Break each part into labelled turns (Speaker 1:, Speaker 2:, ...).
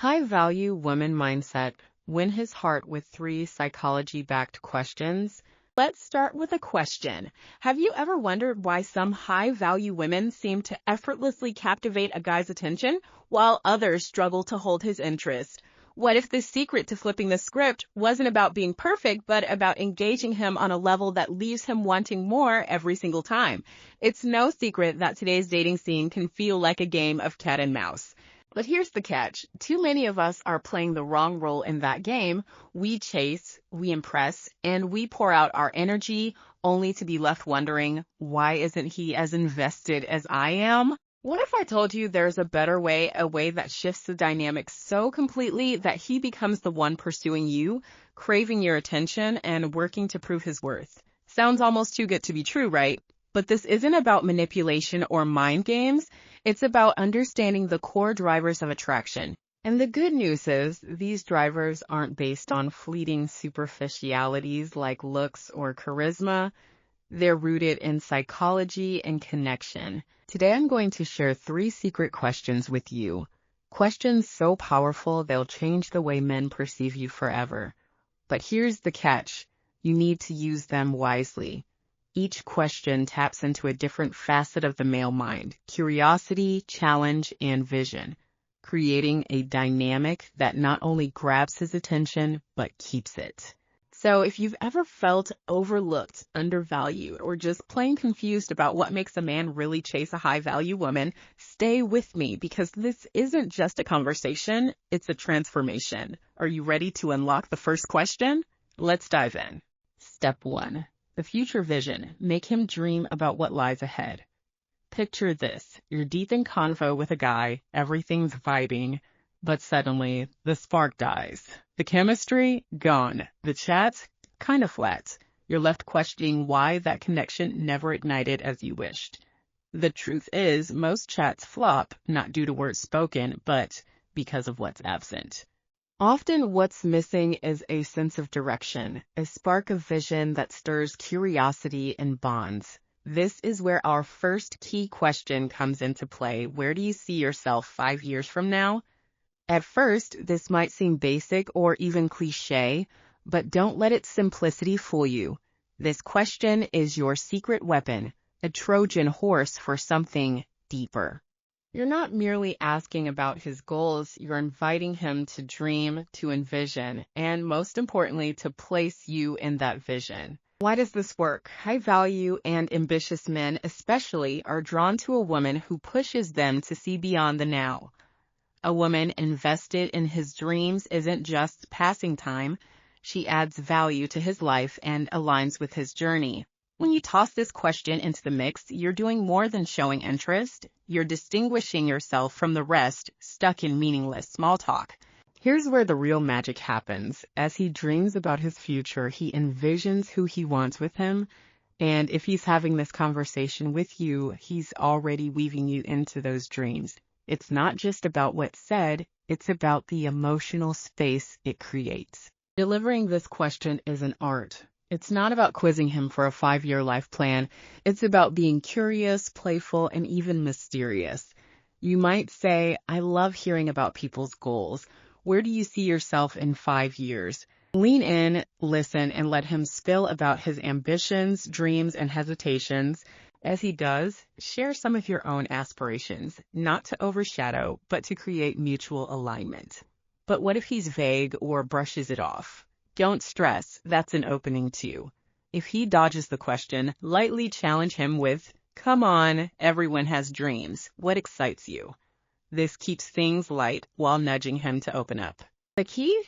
Speaker 1: High-value woman mindset. Win his heart with 3 psychology-backed questions. Let's start with a question. Have you ever wondered why some high-value women seem to effortlessly captivate a guy's attention while others struggle to hold his interest? What if the secret to flipping the script wasn't about being perfect, but about engaging him on a level that leaves him wanting more every single time? It's no secret that today's dating scene can feel like a game of cat and mouse. But here's the catch. Too many of us are playing the wrong role in that game. We chase, we impress, and we pour out our energy only to be left wondering, why isn't he as invested as I am? What if I told you there's a better way, a way that shifts the dynamic so completely that he becomes the one pursuing you, craving your attention, and working to prove his worth? Sounds almost too good to be true, right? But this isn't about manipulation or mind games. It's about understanding the core drivers of attraction. And the good news is, these drivers aren't based on fleeting superficialities like looks or charisma. They're rooted in psychology and connection. Today I'm going to share 3 secret questions with you. Questions so powerful they'll change the way men perceive you forever. But here's the catch. You need to use them wisely. Each question taps into a different facet of the male mind: curiosity, challenge, and vision, creating a dynamic that not only grabs his attention, but keeps it. So if you've ever felt overlooked, undervalued, or just plain confused about what makes a man really chase a high-value woman, stay with me, because this isn't just a conversation, it's a transformation. Are you ready to unlock the first question? Let's dive in. Step 1. The future vision. Make him dream about what lies ahead. Picture this. You're deep in convo with a guy, everything's vibing, but suddenly the spark dies. The chemistry? Gone. The chat? Kind of flat. You're left questioning why that connection never ignited as you wished. The truth is, most chats flop, not due to words spoken, but because of what's absent. Often what's missing is a sense of direction, a spark of vision that stirs curiosity and bonds. This is where our first key question comes into play. Where do you see yourself 5 years from now? At first, this might seem basic or even cliche, but don't let its simplicity fool you. This question is your secret weapon, a Trojan horse for something deeper. You're not merely asking about his goals, you're inviting him to dream, to envision, and most importantly, to place you in that vision. Why does this work? High-value and ambitious men especially are drawn to a woman who pushes them to see beyond the now. A woman invested in his dreams isn't just passing time, she adds value to his life and aligns with his journey. When you toss this question into the mix, you're doing more than showing interest. You're distinguishing yourself from the rest, stuck in meaningless small talk. Here's where the real magic happens. As he dreams about his future, he envisions who he wants with him. And if he's having this conversation with you, he's already weaving you into those dreams. It's not just about what's said, it's about the emotional space it creates. Delivering this question is an art. It's not about quizzing him for a 5-year life plan. It's about being curious, playful, and even mysterious. You might say, I love hearing about people's goals. Where do you see yourself in 5 years? Lean in, listen, and let him spill about his ambitions, dreams, and hesitations. As he does, share some of your own aspirations, not to overshadow, but to create mutual alignment. But what if he's vague or brushes it off? Don't stress, that's an opening too. If he dodges the question, lightly challenge him with, come on, everyone has dreams. What excites you? This keeps things light while nudging him to open up. The key?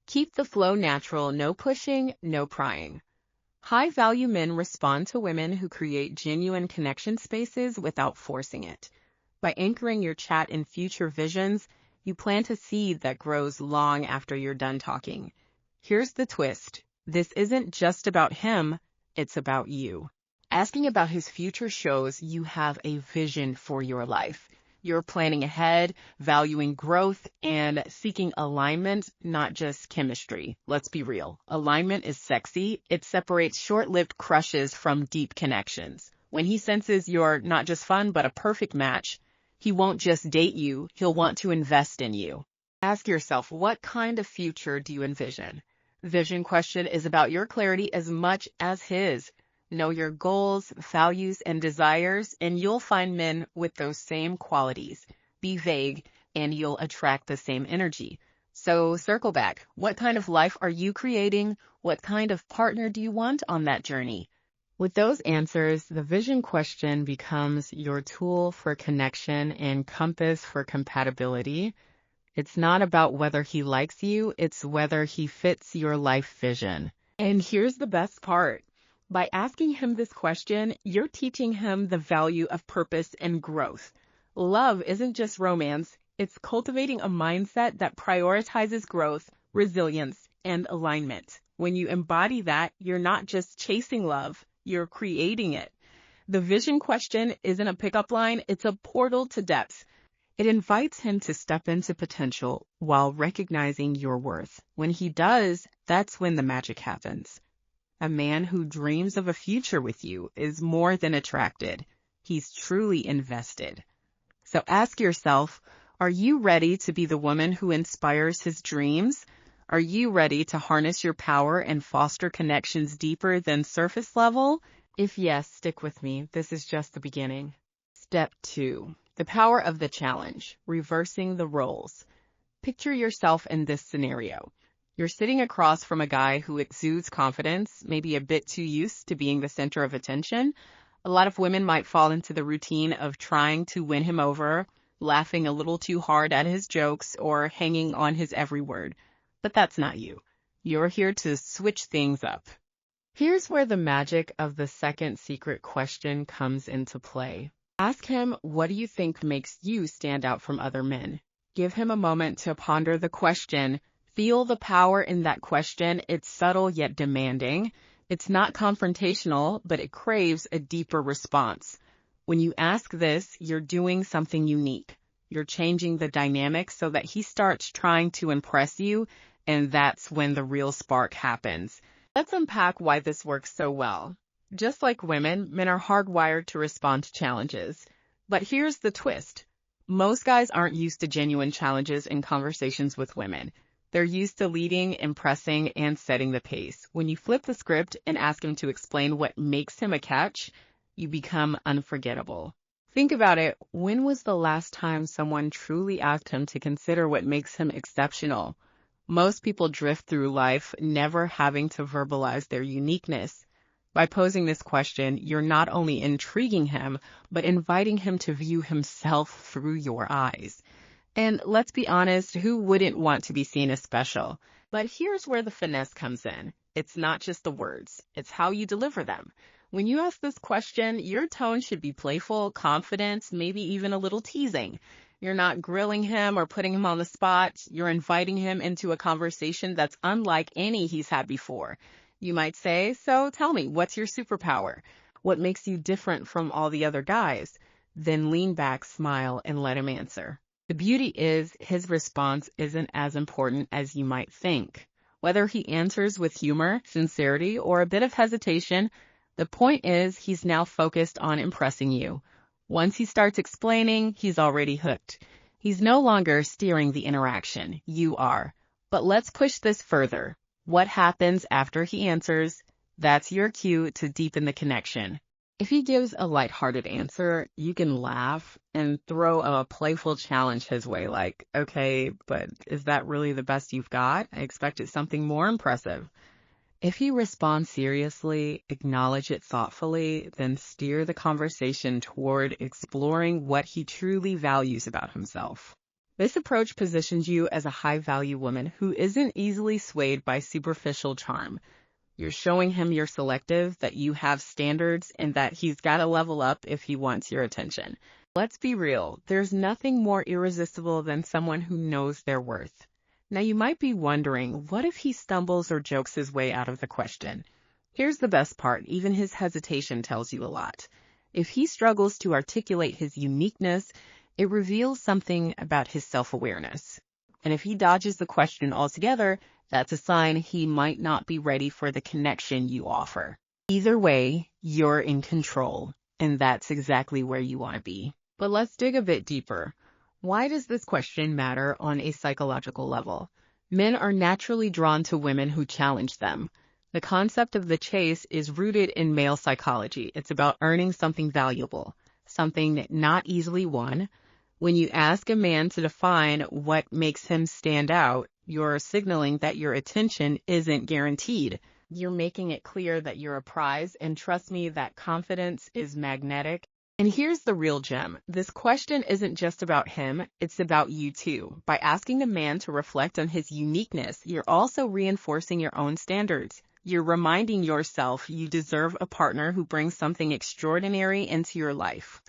Speaker 1: Keep the flow natural, no pushing, no prying. High-value men respond to women who create genuine connection spaces without forcing it. By anchoring your chat in future visions, you plant a seed that grows long after you're done talking. Here's the twist. This isn't just about him, it's about you. Asking about his future shows you have a vision for your life. You're planning ahead, valuing growth, and seeking alignment, not just chemistry. Let's be real. Alignment is sexy. It separates short-lived crushes from deep connections. When he senses you're not just fun, but a perfect match, he won't just date you, he'll want to invest in you. Ask yourself, what kind of future do you envision? Vision question is about your clarity as much as his. Know your goals, values, and desires, and you'll find men with those same qualities. Be vague, and you'll attract the same energy. So circle back. What kind of life are you creating? What kind of partner do you want on that journey? With those answers, the vision question becomes your tool for connection and compass for compatibility. It's not about whether he likes you, it's whether he fits your life vision. And here's the best part. By asking him this question, you're teaching him the value of purpose and growth. Love isn't just romance, it's cultivating a mindset that prioritizes growth, resilience, and alignment. When you embody that, you're not just chasing love, you're creating it. The vision question isn't a pickup line, it's a portal to depth. It invites him to step into potential while recognizing your worth. When he does, that's when the magic happens. A man who dreams of a future with you is more than attracted. He's truly invested. So ask yourself, are you ready to be the woman who inspires his dreams? Are you ready to harness your power and foster connections deeper than surface level? If yes, stick with me. This is just the beginning. Step 2. The power of the challenge, reversing the roles. Picture yourself in this scenario. You're sitting across from a guy who exudes confidence, maybe a bit too used to being the center of attention. A lot of women might fall into the routine of trying to win him over, laughing a little too hard at his jokes, or hanging on his every word. But that's not you. You're here to switch things up. Here's where the magic of the second secret question comes into play. Ask him, what do you think makes you stand out from other men? Give him a moment to ponder the question. Feel the power in that question. It's subtle yet demanding. It's not confrontational, but it craves a deeper response. When you ask this, you're doing something unique. You're changing the dynamic so that he starts trying to impress you, and that's when the real spark happens. Let's unpack why this works so well. Just like women, men are hardwired to respond to challenges. But here's the twist. Most guys aren't used to genuine challenges in conversations with women. They're used to leading, impressing, and setting the pace. When you flip the script and ask him to explain what makes him a catch, you become unforgettable. Think about it. When was the last time someone truly asked him to consider what makes him exceptional? Most people drift through life never having to verbalize their uniqueness. By posing this question, you're not only intriguing him, but inviting him to view himself through your eyes. And let's be honest, who wouldn't want to be seen as special? But here's where the finesse comes in. It's not just the words, it's how you deliver them. When you ask this question, your tone should be playful, confident, maybe even a little teasing. You're not grilling him or putting him on the spot. You're inviting him into a conversation that's unlike any he's had before. You might say, so tell me, what's your superpower? What makes you different from all the other guys? Then lean back, smile, and let him answer. The beauty is his response isn't as important as you might think. Whether he answers with humor, sincerity, or a bit of hesitation, the point is he's now focused on impressing you. Once he starts explaining, he's already hooked. He's no longer steering the interaction. You are. But let's push this further. What happens after he answers? That's your cue to deepen the connection. If he gives a lighthearted answer, you can laugh and throw a playful challenge his way, like, okay, but is that really the best you've got? I expected something more impressive. If he responds seriously, acknowledge it thoughtfully, then steer the conversation toward exploring what he truly values about himself. This approach positions you as a high-value woman who isn't easily swayed by superficial charm. You're showing him you're selective, that you have standards, and that he's got to level up if he wants your attention. Let's be real. There's nothing more irresistible than someone who knows their worth. Now you might be wondering, what if he stumbles or jokes his way out of the question? Here's the best part. Even his hesitation tells you a lot. If he struggles to articulate his uniqueness, it reveals something about his self-awareness. And if he dodges the question altogether, that's a sign he might not be ready for the connection you offer. Either way, you're in control, and that's exactly where you want to be. But let's dig a bit deeper. Why does this question matter on a psychological level? Men are naturally drawn to women who challenge them. The concept of the chase is rooted in male psychology. It's about earning something valuable, something not easily won. When you ask a man to define what makes him stand out, you're signaling that your attention isn't guaranteed. You're making it clear that you're a prize, and trust me, that confidence is magnetic. And here's the real gem. This question isn't just about him, it's about you too. By asking a man to reflect on his uniqueness, you're also reinforcing your own standards. You're reminding yourself you deserve a partner who brings something extraordinary into your life.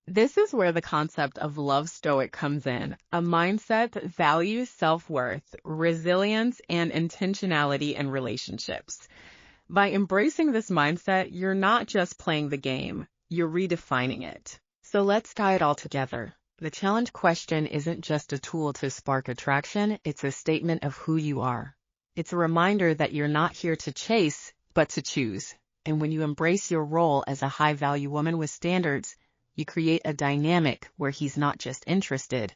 Speaker 1: This is where the concept of love stoic comes in, a mindset that values self-worth, resilience, and intentionality in relationships. By embracing this mindset, you're not just playing the game, you're redefining it. So let's tie it all together. The challenge question isn't just a tool to spark attraction, it's a statement of who you are. It's a reminder that you're not here to chase, but to choose. And when you embrace your role as a high-value woman with standards, you create a dynamic where he's not just interested,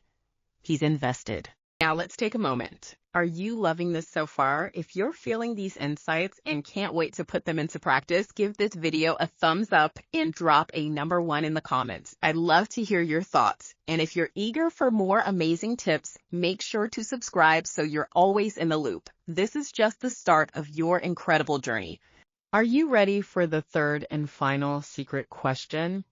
Speaker 1: he's invested. Now let's take a moment. Are you loving this so far? If you're feeling these insights and can't wait to put them into practice, give this video a thumbs up and drop a #1 in the comments. I'd love to hear your thoughts. And if you're eager for more amazing tips, make sure to subscribe so you're always in the loop. This is just the start of your incredible journey. Are you ready for the third and final secret question?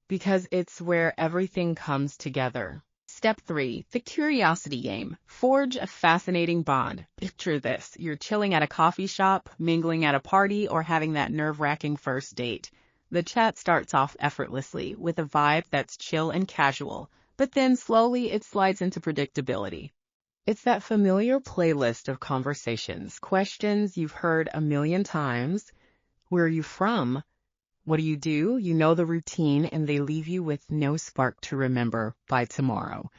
Speaker 1: Because it's where everything comes together. Step 3, the curiosity game. Forge a fascinating bond. Picture this. You're chilling at a coffee shop, mingling at a party, or having that nerve-wracking first date. The chat starts off effortlessly with a vibe that's chill and casual, but then slowly it slides into predictability. It's that familiar playlist of conversations, questions you've heard a million times. Where are you from? What do? You know the routine, and they leave you with no spark to remember by tomorrow.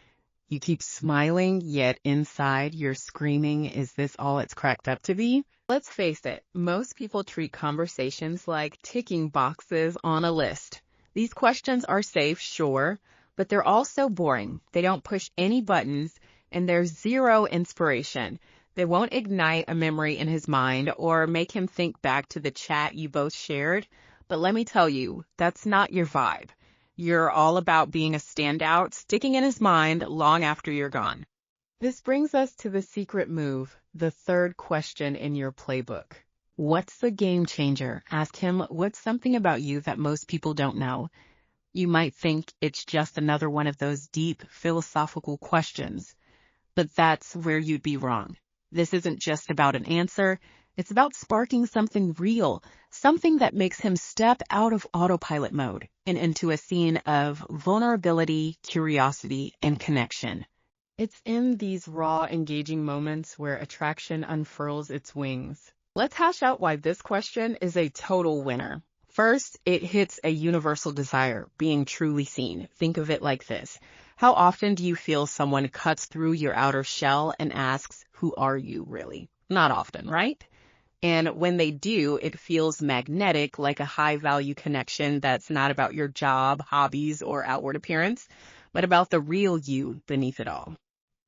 Speaker 1: You keep smiling, yet inside you're screaming, is this all it's cracked up to be? Let's face it, most people treat conversations like ticking boxes on a list. These questions are safe, sure, but they're also boring. They don't push any buttons, and there's zero inspiration. They won't ignite a memory in his mind or make him think back to the chat you both shared. But let me tell you, that's not your vibe. You're all about being a standout, sticking in his mind long after you're gone. This brings us to the secret move, the third question in your playbook. What's the game changer? Ask him, what's something about you that most people don't know? You might think it's just another one of those deep philosophical questions, but that's where you'd be wrong. This isn't just about an answer. It's about sparking something real, something that makes him step out of autopilot mode and into a scene of vulnerability, curiosity, and connection. It's in these raw, engaging moments where attraction unfurls its wings. Let's hash out why this question is a total winner. First, it hits a universal desire, being truly seen. Think of it like this. How often do you feel someone cuts through your outer shell and asks, who are you really? Not often, right? And when they do, it feels magnetic, like a high-value connection that's not about your job, hobbies, or outward appearance, but about the real you beneath it all.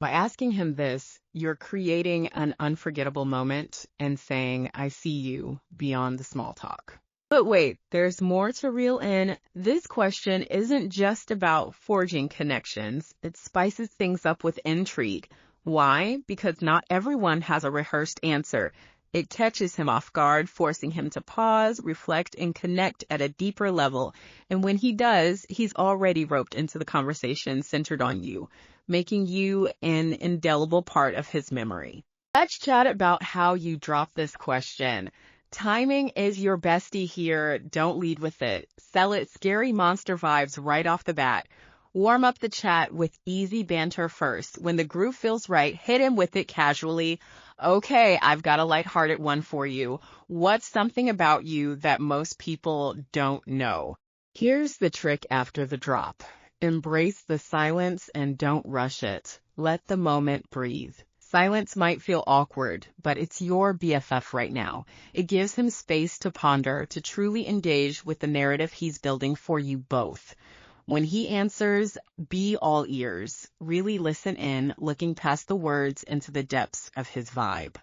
Speaker 1: By asking him this, you're creating an unforgettable moment and saying, I see you beyond the small talk. But wait, there's more to reel in. This question isn't just about forging connections. It spices things up with intrigue. Why? Because not everyone has a rehearsed answer. It catches him off guard, forcing him to pause, reflect, and connect at a deeper level. And when he does, he's already roped into the conversation centered on you, making you an indelible part of his memory. Let's chat about how you drop this question. Timing is your bestie here. Don't lead with it. Sell it scary monster vibes right off the bat. Warm up the chat with easy banter first. When the groove feels right, hit him with it casually. Okay, I've got a lighthearted one for you. What's something about you that most people don't know? Here's the trick after the drop. Embrace the silence and don't rush it. Let the moment breathe. Silence might feel awkward, but it's your BFF right now. It gives him space to ponder, to truly engage with the narrative he's building for you both. When he answers, be all ears. Really listen in, looking past the words into the depths of his vibe.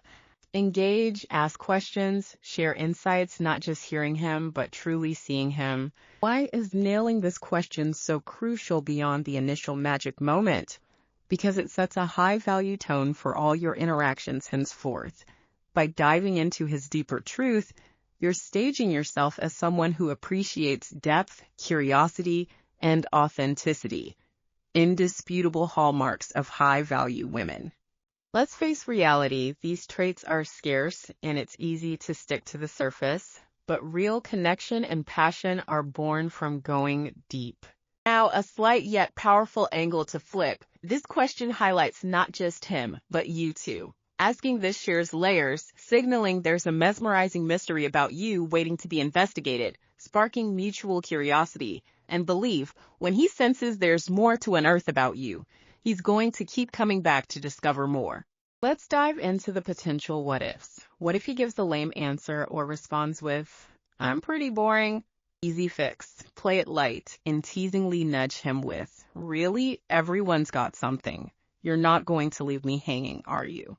Speaker 1: Engage, ask questions, share insights, not just hearing him, but truly seeing him. Why is nailing this question so crucial beyond the initial magic moment? Because it sets a high-value tone for all your interactions henceforth. By diving into his deeper truth, you're staging yourself as someone who appreciates depth, curiosity, and authenticity, indisputable hallmarks of high-value women. Let's face reality, these traits are scarce and it's easy to stick to the surface, but real connection and passion are born from going deep. Now, a slight yet powerful angle to flip. This question highlights not just him, but you too. Asking this shares layers, signaling there's a mesmerizing mystery about you waiting to be investigated, sparking mutual curiosity and belief. When he senses there's more to unearth about you, he's going to keep coming back to discover more. Let's dive into the potential what-ifs. What if he gives a lame answer or responds with, "I'm pretty boring"? Easy fix. Play it light and teasingly nudge him with, "Really? Everyone's got something. You're not going to leave me hanging, are you?"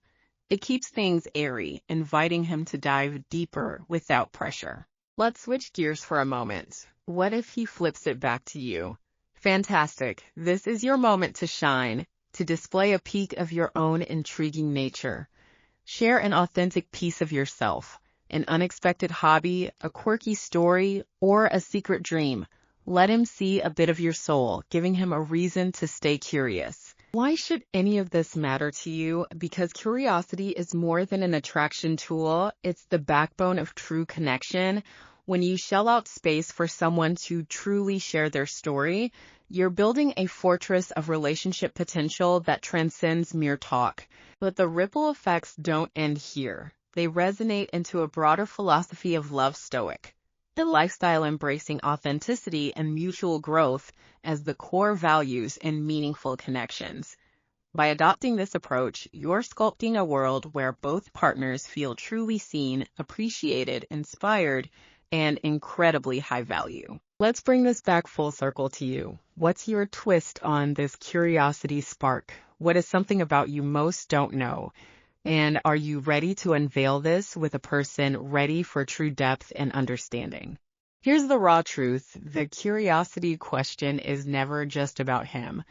Speaker 1: It keeps things airy, inviting him to dive deeper without pressure. Let's switch gears for a moment. What if he flips it back to you? Fantastic. This is your moment to shine, to display a peek of your own intriguing nature. Share an authentic piece of yourself, an unexpected hobby, a quirky story, or a secret dream. Let him see a bit of your soul, giving him a reason to stay curious. Why should any of this matter to you? Because curiosity is more than an attraction tool. It's the backbone of true connection. When you shell out space for someone to truly share their story, you're building a fortress of relationship potential that transcends mere talk. But the ripple effects don't end here. They resonate into a broader philosophy of love, Stoic, the lifestyle embracing authenticity and mutual growth as the core values in meaningful connections. By adopting this approach, you're sculpting a world where both partners feel truly seen, appreciated, inspired, and incredibly high value. Let's bring this back full circle to you. What's your twist on this curiosity spark? What is something about you most don't know? And are you ready to unveil this with a person ready for true depth and understanding? Here's the raw truth. The curiosity question is never just about him.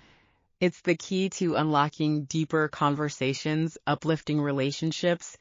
Speaker 1: It's the key to unlocking deeper conversations, uplifting relationships,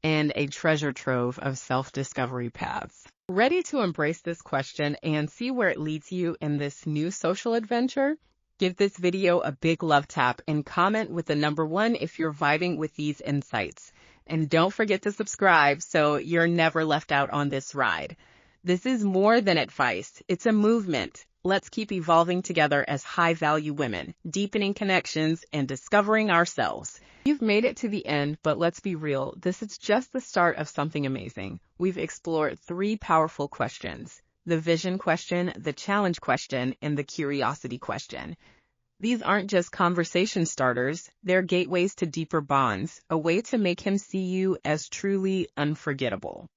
Speaker 1: and a treasure trove of self-discovery paths. Ready to embrace this question and see where it leads you in this new social adventure? Give this video a big love tap and comment with the number 1 if you're vibing with these insights. And don't forget to subscribe so you're never left out on this ride. This is more than advice. It's a movement. Let's keep evolving together as high-value women, deepening connections and discovering ourselves. You've made it to the end, but let's be real. This is just the start of something amazing. We've explored 3 powerful questions: the vision question, the challenge question, and the curiosity question. These aren't just conversation starters. They're gateways to deeper bonds, a way to make him see you as truly unforgettable.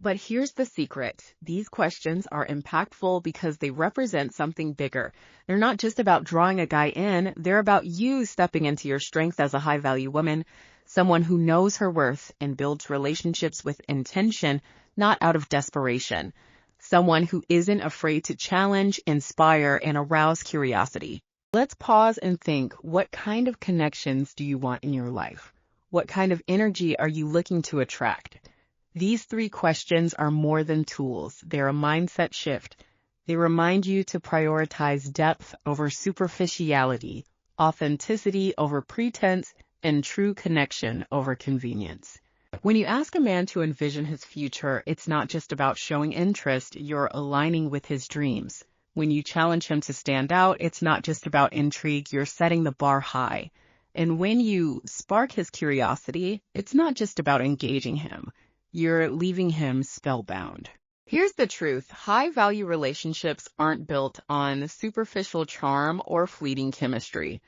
Speaker 1: But here's the secret. These questions are impactful because they represent something bigger. They're not just about drawing a guy in. They're about you stepping into your strength as a high-value woman, someone who knows her worth and builds relationships with intention, not out of desperation. Someone who isn't afraid to challenge, inspire, and arouse curiosity. Let's pause and think, what kind of connections do you want in your life? What kind of energy are you looking to attract? These 3 questions are more than tools. They're a mindset shift. They remind you to prioritize depth over superficiality, authenticity over pretense, and true connection over convenience. When you ask a man to envision his future, it's not just about showing interest, you're aligning with his dreams. When you challenge him to stand out, it's not just about intrigue, you're setting the bar high. And when you spark his curiosity, it's not just about engaging him. You're leaving him spellbound. Here's the truth. High-value relationships aren't built on superficial charm or fleeting chemistry.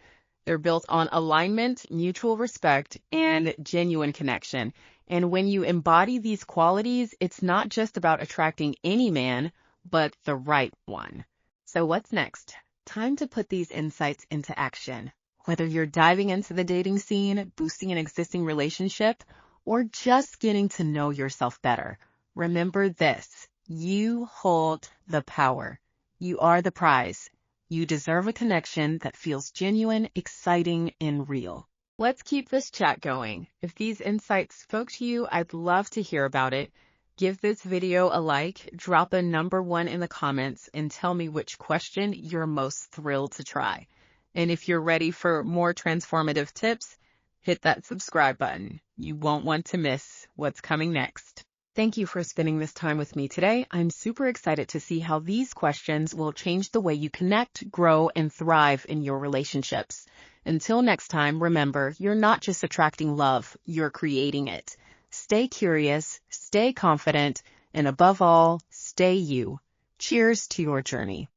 Speaker 1: They're built on alignment, mutual respect, and genuine connection. And when you embody these qualities, it's not just about attracting any man, but the right one. So what's next? Time to put these insights into action. Whether you're diving into the dating scene, boosting an existing relationship, or just getting to know yourself better, remember this: you hold the power. You are the prize. You deserve a connection that feels genuine, exciting, and real. Let's keep this chat going. If these insights spoke to you, I'd love to hear about it. Give this video a like, drop a #1 in the comments, and tell me which question you're most thrilled to try. And if you're ready for more transformative tips, hit that subscribe button. You won't want to miss what's coming next. Thank you for spending this time with me today. I'm super excited to see how these questions will change the way you connect, grow, and thrive in your relationships. Until next time, remember, you're not just attracting love, you're creating it. Stay curious, stay confident, and above all, stay you. Cheers to your journey.